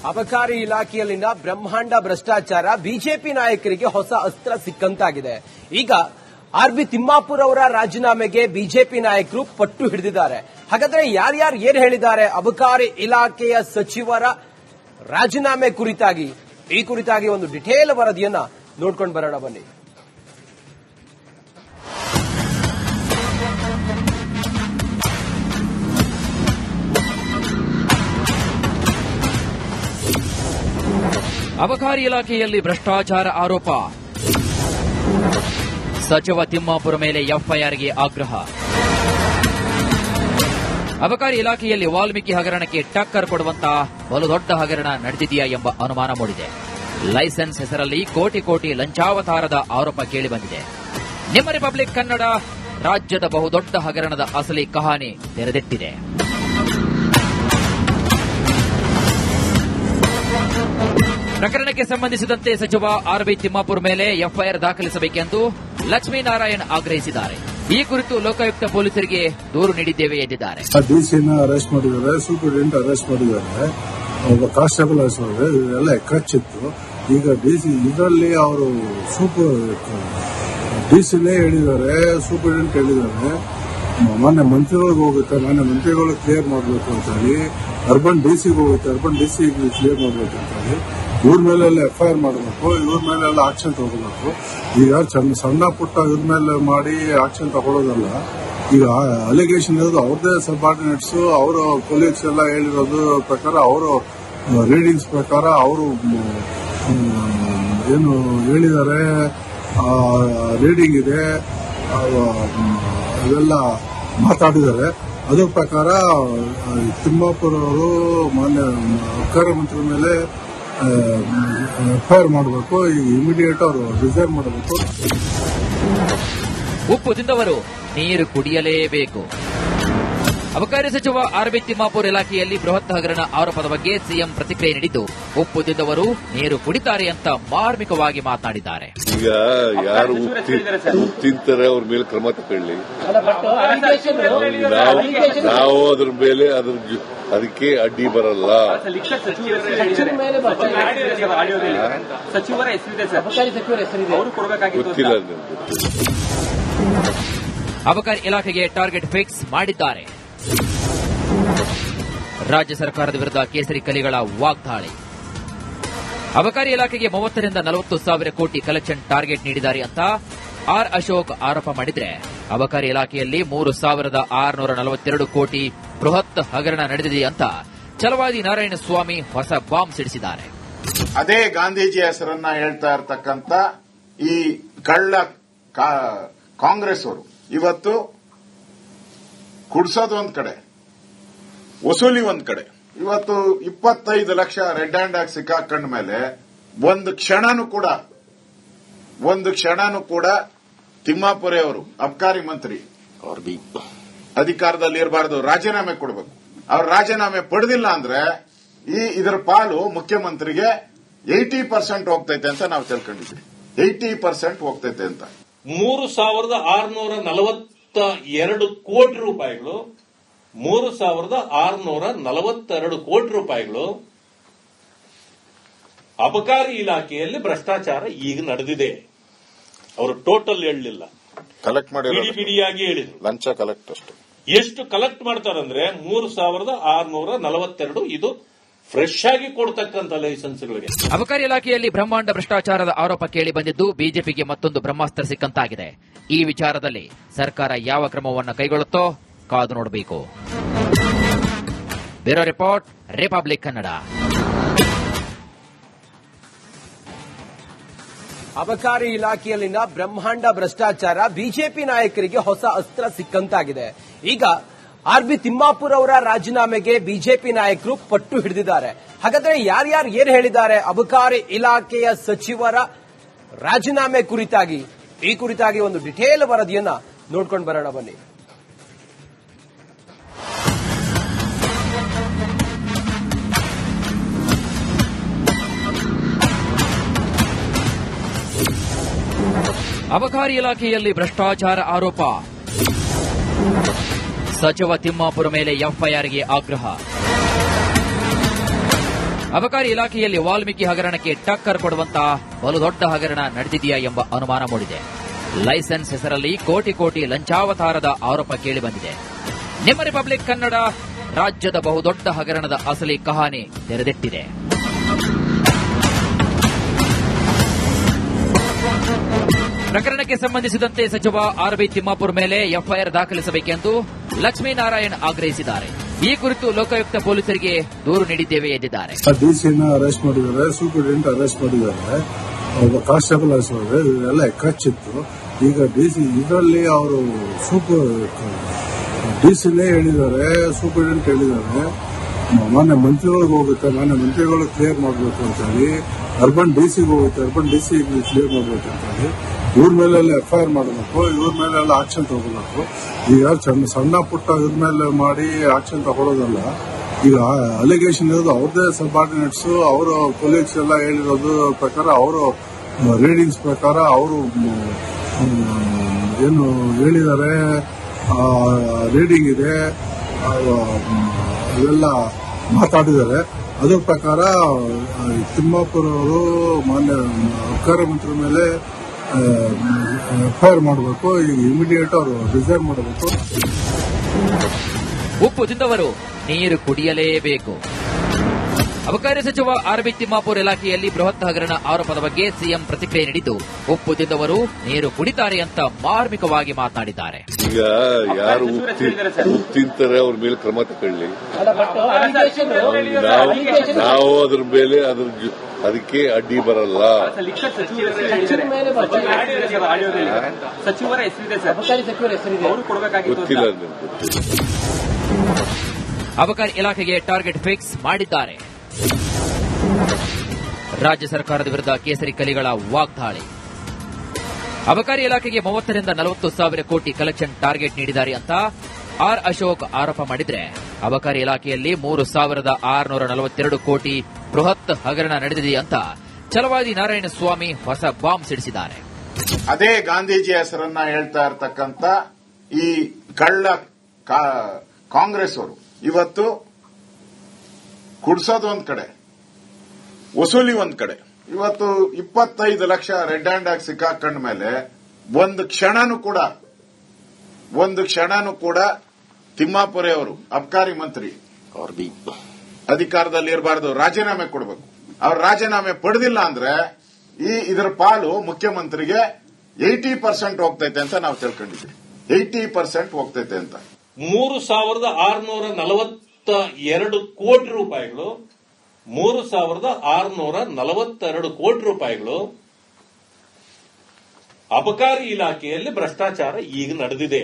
ಅಬಕಾರಿ ಇಲಾಖೆಯಲ್ಲಿನ ಬ್ರಹ್ಮಾಂಡ ಭ್ರಷ್ಟಾಚಾರ ಬಿಜೆಪಿ ನಾಯಕರಿಗೆ ಹೊಸ ಅಸ್ತ್ರ ಸಿಕ್ಕಂತಾಗಿದೆ. ಈಗ ಆರ್.ಬಿ. ತಿಮ್ಮಾಪುರ್ ಅವರ ರಾಜೀನಾಮೆಗೆ ಬಿಜೆಪಿ ನಾಯಕರು ಪಟ್ಟು ಹಿಡಿದಿದ್ದಾರೆ. ಹಾಗಾದ್ರೆ ಯಾರ್ಯಾರು ಏನ್ ಹೇಳಿದ್ದಾರೆ ಅಬಕಾರಿ ಇಲಾಖೆಯ ಸಚಿವರ ರಾಜೀನಾಮೆ ಕುರಿತಾಗಿ, ಈ ಕುರಿತಾಗಿ ಒಂದು ಡಿಟೇಲ್ ವರದಿಯನ್ನ ನೋಡ್ಕೊಂಡು ಬರೋಣ ಬನ್ನಿ. ಅಬಕಾರಿ ಇಲಾಖೆಯಲ್ಲಿ ಭ್ರಷ್ಟಾಚಾರ ಆರೋಪ, ಸಚಿವ ತಿಮ್ಮಾಪುರ ಮೇಲೆ ಎಫ್ಐಆರ್ಗೆ ಆಗ್ರಹ. ಅಬಕಾರಿ ಇಲಾಖೆಯಲ್ಲಿ ವಾಲ್ಮೀಕಿ ಹಗರಣಕ್ಕೆ ಟಕ್ಕರ್ ಕೊಡುವಂತಹ ಬಲು ದೊಡ್ಡ ಹಗರಣ ನಡೆದಿದೆಯಾ ಎಂಬ ಅನುಮಾನ ಮೂಡಿದೆ. ಲೈಸೆನ್ಸ್ ಹೆಸರಲ್ಲಿ ಕೋಟಿ ಕೋಟಿ ಲಂಚಾವತಾರದ ಆರೋಪ ಕೇಳಿಬಂದಿದೆ. ನಿಮ್ಮ ರಿಪಬ್ಲಿಕ್ ಕನ್ನಡ ರಾಜ್ಯದ ಬಹುದೊಡ್ಡ ಹಗರಣದ ಅಸಲಿ ಕಹಾನಿ ತೆರೆದಿಟ್ಟಿದೆ. ಪ್ರಕರಣಕ್ಕೆ ಸಂಬಂಧಿಸಿದಂತೆ ಸಚಿವ ಆರ್.ಬಿ. ತಿಮ್ಮಾಪುರ್ ಮೇಲೆ ಎಫ್ಐಆರ್ ದಾಖಲಿಸಬೇಕೆಂದು ಲಕ್ಷ್ಮೀನಾರಾಯಣ್ ಆಗ್ರಹಿಸಿದ್ದಾರೆ. ಈ ಕುರಿತು ಲೋಕಾಯುಕ್ತ ಪೊಲೀಸರಿಗೆ ದೂರು ನೀಡಿದ್ದೇವೆ ಎಂದಿದ್ದಾರೆ. ಡಿಸಿನ ಅರೆಸ್ಟ್ ಮಾಡಿದ್ದಾರೆ, ಸೂಪರಿಂಟೆಂಡೆಂಟ್ ಅರೆಸ್ಟ್ ಮಾಡಿದ್ದಾರೆ, ಒಬ್ಬ ಕಾನ್ಸ್ಟೇಬಲ್ ಅರೆಸ್ಟ್ ಮಾಡಿದ್ದಾರೆ. ಇದೆಲ್ಲ ಕಚ್ಚಿತ್ತು. ಈಗ ಡಿಸಿ ಇದರಲ್ಲಿ ಅವರು ಡಿಸಿನೇ ಹೇಳಿದ್ದಾರೆ, ಸೂಪರಿಂಟೆಂಡೆಂಟ್ ಹೇಳಿದ್ದಾರೆ. ಮೊನ್ನೆ ಮಂತ್ರಿಗಳಿಗೆ ಹೋಗುತ್ತೆ, ಮಂತ್ರಿಗಳು ಕ್ಲಿಯರ್ ಮಾಡಬೇಕು ಅಂತ ಹೇಳಿ. ಅರ್ಬನ್ ಡಿಸಿಗೆ ಹೋಗುತ್ತೆ, ಅರ್ಬನ್ ಡಿಸಿ ಕ್ಲಿಯರ್ ಮಾಡಬೇಕು ಅಂತ ಹೇಳಿ. ಇವ್ರ ಮೇಲೆಲ್ಲ ಎಫ್ಐಆರ್ ಮಾಡಬೇಕು, ಇವ್ರ ಮೇಲೆಲ್ಲ ಆಕ್ಷನ್ ತಗೋಬೇಕು. ಈಗ ಸಣ್ಣ ಪುಟ್ಟ ಇವ್ರ ಮೇಲೆ ಮಾಡಿ ಆಕ್ಷನ್ ತಗೊಳ್ಳೋದಲ್ಲ. ಈಗ ಅಲಿಗೇಷನ್ ಇರೋದು ಅವ್ರದೇ ಸಬಾರ್ಡಿನೇಟ್ಸ್, ಅವರು ಕೊಲೀಗ್ಸ್ ಎಲ್ಲ ಹೇಳಿರೋದು ಪ್ರಕಾರ, ಅವರು ರೀಡಿಂಗ್ಸ್ ಪ್ರಕಾರ ಅವರು ಏನು ಹೇಳಿದ್ದಾರೆ, ರೀಡಿಂಗ್ ಇದೆ, ಇವೆಲ್ಲ ಮಾತಾಡಿದ್ದಾರೆ. ಅದ್ರ ಪ್ರಕಾರ ತಿಮ್ಮಾಪುರ ಅವರು ಮಾನ್ಯ ಅಬಕಾರಿ ಮಂತ್ರಿ ಮೇಲೆ ಎಫ್ಐಆರ್ ಮಾಡಬೇಕು. ಈಗ ಇಮಿಡಿಯೇಟ್ ಅವರು ರಿಸೈನ್ ಮಾಡಬೇಕು. ಉಪ್ಪು ತಿಂದವರು ನೀರು ಕುಡಿಯಲೇಬೇಕು. ಅಬಕಾರಿ ಸಚಿವ ಆರ್.ಬಿ. ತಿಮ್ಮಾಪುರ್ ಇಲಾಖೆಯಲ್ಲಿ ಬೃಹತ್ ಹಗರಣ ಆರೋಪದ ಬಗ್ಗೆ ಸಿಎಂ ಪ್ರತಿಕ್ರಿಯೆ ನೀಡಿದ್ದು, ಉಪ್ಪು ತಿಂದವರು ನೀರು ಕುಡಿತಾರೆ ಅಂತ ಮಾರ್ಮಿಕವಾಗಿ ಮಾತನಾಡಿದ್ದಾರೆ. ಈಗ ಯಾರು ತಿಂತಾರೆ ಅವ್ರ ಮೇಲೆ ಕ್ರಮ ತಗೊಳ್ಳಿ. ನಾವು ಅದ್ರ ಮೇಲೆ ಅದಕ್ಕೆ ಅಡ್ಡಿ ಬರಲ್ಲ. ಗೊತ್ತಿಲ್ಲ. ಅಬಕಾರಿ ಇಲಾಖೆಗೆ ಟಾರ್ಗೆಟ್ ಫಿಕ್ಸ್ ಮಾಡಿದ್ದಾರೆ. ರಾಜ್ಯ ಸರ್ಕಾರದ ವಿರುದ್ಧ ಕೇಸರಿ ಕಲಿಗಳ ವಾಗ್ದಾಳಿ. ಅಬಕಾರಿ ಇಲಾಖೆಗೆ 30 ರಿಂದ 40 ಸಾವಿರ ಕೋಟಿ ಕಲೆಕ್ಷನ್ ಟಾರ್ಗೆಟ್ ನೀಡಿದ್ದಾರೆ ಅಂತ ಆರ್ ಅಶೋಕ್ ಆರೋಪ ಮಾಡಿದ್ರೆ, ಅಬಕಾರಿ ಇಲಾಖೆಯಲ್ಲಿ 3,642 ಕೋಟಿ ಬೃಹತ್ ಹಗರಣ ನಡೆದಿದೆ ಅಂತ ಛಲವಾದಿ ನಾರಾಯಣಸ್ವಾಮಿ ಹೊಸ ಬಾಂಬ್ ಸಿಡಿಸಿದ್ದಾರೆ. ಅದೇ ಗಾಂಧೀಜಿ ಹೆಸರನ್ನ ಹೇಳ್ತಾ ಇರತಕ್ಕಂತ ಈ ಕಳ್ಳ ಕಾಂಗ್ರೆಸ್ ಅವರು ಇವತ್ತು ಕುಡ್ಸೋದು ಒಂದ್ ಕಡೆ, ವಸೂಲಿ ಒಂದ್ ಕಡೆ. ಇವತ್ತು 25 ಲಕ್ಷ ರೆಡ್ ಹ್ಯಾಂಡ್ ಆಗಿ ಸಿಕ್ಕಾಕೊಂಡ ಮೇಲೆ ಒಂದು ಕ್ಷಣನೂ ಕೂಡ ತಿಮ್ಮಾಪುರೆ ಅವರು ಅಬಕಾರಿ ಮಂತ್ರಿ ಅಧಿಕಾರದಲ್ಲಿ ಇರಬಾರದು, ರಾಜೀನಾಮೆ ಕೊಡಬೇಕು. ಅವ್ರ ರಾಜೀನಾಮೆ ಪಡೆದಿಲ್ಲ ಅಂದ್ರೆ ಇದರ ಪಾಲು ಮುಖ್ಯಮಂತ್ರಿಗೆ 80% ಹೋಗ್ತೈತೆ ಅಂತ ನಾವು ತಿಳ್ಕೊಂಡಿದ್ವಿ. 80% ಹೋಗ್ತೈತೆ ಅಂತ. 3,642 ಕೋಟಿ ರೂಪಾಯಿಗಳು 3,642 ಕೋಟಿ ರೂಪಾಯಿಗಳು ಅಬಕಾರಿ ಇಲಾಖೆಯಲ್ಲಿ ಭ್ರಷ್ಟಾಚಾರ ಈಗ ನಡೆದಿದೆ. ಅವರು ಟೋಟಲ್ ಹೇಳಲಿಲ್ಲ, ಕಲೆಕ್ಟ್ ಮಾಡಿ ಬಿಡಿಯಾಗಿ ಹೇಳಿದ್ರು. ಲಂಚ ಕಲೆಕ್ಟ್ ಅಷ್ಟು ಎಷ್ಟು ಕಲೆಕ್ಟ್ ಮಾಡ್ತಾರಂದ್ರೆ 3,642 ಇದು ಫ್ರೆಶ್ ಆಗಿ ಕೊಡ್ತಕ್ಕಂಥ ಲೈಸೆನ್ಸ್ಗಳಿಗೆ. ಅಬಕಾರಿ ಇಲಾಖೆಯಲ್ಲಿ ಬ್ರಹ್ಮಾಂಡ ಭ್ರಷ್ಟಾಚಾರದ ಆರೋಪ ಕೇಳಿ ಬಂದಿದ್ದು ಬಿಜೆಪಿಗೆ ಮತ್ತೊಂದು ಬ್ರಹ್ಮಾಸ್ತ್ರ ಸಿಕ್ಕಂತಾಗಿದೆ. ಈ ವಿಚಾರದಲ್ಲಿ ಸರ್ಕಾರ ಯಾವ ಕ್ರಮವನ್ನು ಕೈಗೊಳ್ಳುತ್ತೋ ಕಾದು ನೋಡಬೇಕು. Bureau report, republic Kannada. ಅಬಕಾರಿ ಇಲಾಖೆಯಲ್ಲಿನ ಬ್ರಹ್ಮಾಂಡ ಭ್ರಷ್ಟಾಚಾರ ಬಿಜೆಪಿ ನಾಯಕರಿಗೆ ಹೊಸ ಅಸ್ತ್ರ ಸಿಕ್ಕಂತಾಗಿದೆ. ಈಗ ಆರ್.ಬಿ. ತಿಮ್ಮಾಪುರ್ ಅವರ ರಾಜೀನಾಮೆಗೆ ಬಿಜೆಪಿ ನಾಯಕರು ಪಟ್ಟು ಹಿಡಿದಿದ್ದಾರೆ. ಹಾಗಾದ್ರೆ ಯಾರ್ಯಾರು ಏನ್ ಹೇಳಿದ್ದಾರೆ ಅಬಕಾರಿ ಇಲಾಖೆಯ ಸಚಿವರ ರಾಜೀನಾಮೆ ಕುರಿತಾಗಿ, ಈ ಕುರಿತಾಗಿ ಒಂದು ಡಿಟೇಲ್ ವರದಿಯನ್ನ ನೋಡ್ಕೊಂಡು ಬರೋಣ ಬನ್ನಿ. ಅಬಕಾರಿ ಇಲಾಖೆಯಲ್ಲಿ ಭ್ರಷ್ಟಾಚಾರ ಆರೋಪ, ಸಚಿವ ತಿಮ್ಮಾಪುರ ಮೇಲೆ ಎಫ್ಐಆರ್ಗೆ ಆಗ್ರಹ. ಅಬಕಾರಿ ಇಲಾಖೆಯಲ್ಲಿ ವಾಲ್ಮೀಕಿ ಹಗರಣಕ್ಕೆ ಟಕ್ಕರ್ ಕೊಡುವಂತಹ ಬಲು ದೊಡ್ಡ ಹಗರಣ ನಡೆದಿದೆಯಾ ಎಂಬ ಅನುಮಾನ ಮೂಡಿದೆ. ಲೈಸೆನ್ಸ್ ಹೆಸರಲ್ಲಿ ಕೋಟಿ ಕೋಟಿ ಲಂಚಾವತಾರದ ಆರೋಪ ಕೇಳಿಬಂದಿದೆ. ನಿಮ್ಮ ರಿಪಬ್ಲಿಕ್ ಕನ್ನಡ ರಾಜ್ಯದ ಬಹುದೊಡ್ಡ ಹಗರಣದ ಅಸಲಿ ಕಹಾನಿ ತೆರೆದಿಟ್ಟಿದೆ. ಪ್ರಕರಣಕ್ಕೆ ಸಂಬಂಧಿಸಿದಂತೆ ಸಚಿವ ಆರ್.ಬಿ. ತಿಮ್ಮಾಪುರ್ ಮೇಲೆ ಎಫ್ಐಆರ್ ದಾಖಲಿಸಬೇಕೆಂದು ಲಕ್ಷ್ಮೀನಾರಾಯಣ್ ಆಗ್ರಹಿಸಿದ್ದಾರೆ. ಈ ಕುರಿತು ಲೋಕಾಯುಕ್ತ ಪೊಲೀಸರಿಗೆ ದೂರು ನೀಡಿದ್ದೇವೆ ಎಂದಿದ್ದಾರೆ. ಡಿಸಿನ ಅರೆಸ್ಟ್ ಮಾಡಿದ್ದಾರೆ, ಸೂಪರಿಂಟೆಂಡೆಂಟ್ ಅರೆಸ್ಟ್ ಮಾಡಿದ್ದಾರೆ, ಒಬ್ಬ ಕಾನ್ಸ್ಟೇಬಲ್ ಅರೆಸ್ಟ್ ಮಾಡಿದ್ದಾರೆ. ಇದೆಲ್ಲ ಎಕ್ಕಚ್ಚಿತ್ತು. ಈಗ ಡಿಸಿ ಇದರಲ್ಲಿ ಅವರು ಡಿಸಿನೇ ಹೇಳಿದ್ದಾರೆ, ಸೂಪರಿಂಟೆಂಡೆಂಟ್ ಹೇಳಿದ್ದಾರೆ, ಮಾನ್ಯ ಮಂತ್ರಿಗಳಿಗೆ ಹೋಗುತ್ತೆ, ಮಾನ್ಯ ಮಂತ್ರಿಗಳು ಕ್ಲಿಯರ್ ಮಾಡಬೇಕು ಅಂತ ಹೇಳಿ, ಅರ್ಬನ್ ಡಿಸಿಗೆ ಹೋಗುತ್ತೆ, ಅರ್ಬನ್ ಡಿಸಿ ಕ್ಲಿಯರ್ ಮಾಡಬೇಕು ಅಂತ ಹೇಳಿ, ಇವ್ರ ಮೇಲೆಲ್ಲ ಎಫ್ಐಆರ್ ಮಾಡಬೇಕು, ಇವ್ರ ಮೇಲೆಲ್ಲ ಆಕ್ಷನ್ ತಗೋಬೇಕು. ಈಗ ಸಣ್ಣ ಪುಟ್ಟ ಇವ್ರ ಮೇಲೆ ಮಾಡಿ ಆಕ್ಷನ್ ತಗೊಳ್ಳೋದಲ್ಲ. ಈಗ ಅಲಿಗೇಷನ್ ಇರೋದು ಅವ್ರದೇ ಸಬಾರ್ಡಿನೇಟ್ಸ್, ಅವರು ಪೊಲೀಸ್ ಎಲ್ಲ ಹೇಳಿರೋದು ಪ್ರಕಾರ, ಅವರು ರೀಡಿಂಗ್ಸ್ ಪ್ರಕಾರ ಅವರು ಏನು ಹೇಳಿದ್ದಾರೆ, ರೀಡಿಂಗ್ ಇದೆ, ಇವೆಲ್ಲ ಮಾತಾಡಿದ್ದಾರೆ. ಅದ್ರ ಪ್ರಕಾರ ತಿಮ್ಮಾಪುರ ಅವರು ಮಾನ್ಯ ಅಬಕಾರಿ ಮಂತ್ರಿ ಮೇಲೆ ಎಫ್ಐಆರ್ ಮಾಡಬೇಕು. ಈಗ ಇಮಿಡಿಯೇಟ್ ಅವರು ರಿಸೈನ್ ಮಾಡಬೇಕು. ಉಪ್ಪು ತಿಂದವರು ನೀರು ಕುಡಿಯಲೇಬೇಕು. ಅಬಕಾರಿ ಸಚಿವ ಆರ್.ಬಿ. ತಿಮ್ಮಾಪುರ್ ಇಲಾಖೆಯಲ್ಲಿ ಬೃಹತ್ ಹಗರಣ ಆರೋಪದ ಬಗ್ಗೆ ಸಿಎಂ ಪ್ರತಿಕ್ರಿಯೆ ನೀಡಿದ್ದು, ಉಪ್ಪು ತಿಂದವರು ನೀರು ಕುಡಿತಾರೆ ಅಂತ ಮಾರ್ಮಿಕವಾಗಿ ಮಾತನಾಡಿದ್ದಾರೆ. ಈಗ ಯಾರು ಉಪ್ಪು ತಿಂತಾರೆ ಅವ್ರ ಮೇಲೆ ಕ್ರಮ ತಗೊಳ್ಳಿ. ನಾವು ಅದ್ರ ಮೇಲೆ ಅದಕ್ಕೆ ಅಡ್ಡಿ ಬರಲ್ಲ. ಗೊತ್ತಿಲ್ಲ. ಅಬಕಾರಿ ಇಲಾಖೆಗೆ ಟಾರ್ಗೆಟ್ ಫಿಕ್ಸ್ ಮಾಡಿದ್ದಾರೆ. ರಾಜ್ಯ ಸರ್ಕಾರದ ವಿರುದ್ಧ ಕೇಸರಿ ಕಲಿಗಳ ವಾಗ್ದಾಳಿ. ಅಬಕಾರಿ ಇಲಾಖೆಗೆ 30 ರಿಂದ 40 ಸಾವಿರ ಕೋಟಿ ಕಲೆಕ್ಷನ್ ಟಾರ್ಗೆಟ್ ನೀಡಿದ್ದಾರೆ ಅಂತ ಆರ್ ಅಶೋಕ್ ಆರೋಪ ಮಾಡಿದ್ರೆ, ಅಬಕಾರಿ ಇಲಾಖೆಯಲ್ಲಿ 3,642 ಕೋಟಿ ಬೃಹತ್ ಹಗರಣ ನಡೆದಿದೆ ಅಂತ ಛಲವಾದಿ ನಾರಾಯಣಸ್ವಾಮಿ ಹೊಸ ಬಾಂಬ್ ಸಿಡಿಸಿದ್ದಾರೆ. ಅದೇ ಗಾಂಧೀಜಿ ಹೆಸರನ್ನ ಹೇಳ್ತಾ ಇರ್ತಕ್ಕಂಥ ಈ ಕಳ್ಳ ಕಾಂಗ್ರೆಸ್ ಅವರು ಇವತ್ತು ಕುಡ್ಸೋದು ಒಂದ್ ಕಡೆ, ವಸೂಲಿ ಒಂದ್ ಕಡೆ. ಇವತ್ತು 25 ಲಕ್ಷ ರೆಡ್ ಹ್ಯಾಂಡ್ ಆಗಿ ಸಿಕ್ಕಾಕೊಂಡ ಮೇಲೆ ಒಂದು ಕ್ಷಣನೂ ಕೂಡ ತಿಮ್ಮಾಪುರೆ ಅವರು ಅಬಕಾರಿ ಮಂತ್ರಿ ಅಧಿಕಾರದಲ್ಲಿ ಇರಬಾರದು, ರಾಜೀನಾಮೆ ಕೊಡಬೇಕು. ಅವ್ರು ರಾಜೀನಾಮೆ ಪಡೆದಿಲ್ಲ ಅಂದ್ರೆ ಇದರ ಪಾಲು ಮುಖ್ಯಮಂತ್ರಿಗೆ 80% ಹೋಗ್ತೈತೆ ಅಂತ ನಾವು ತಿಳ್ಕೊಂಡಿದ್ದೀವಿ. 80% ಹೋಗ್ತೈತೆ ಅಂತ. 3,642 ಕೋಟಿ ರೂಪಾಯಿಗಳು 3,642 ಕೋಟಿ ರೂಪಾಯಿಗಳು ಅಬಕಾರಿ ಇಲಾಖೆಯಲ್ಲಿ ಭ್ರಷ್ಟಾಚಾರ ಈಗ ನಡೆದಿದೆ.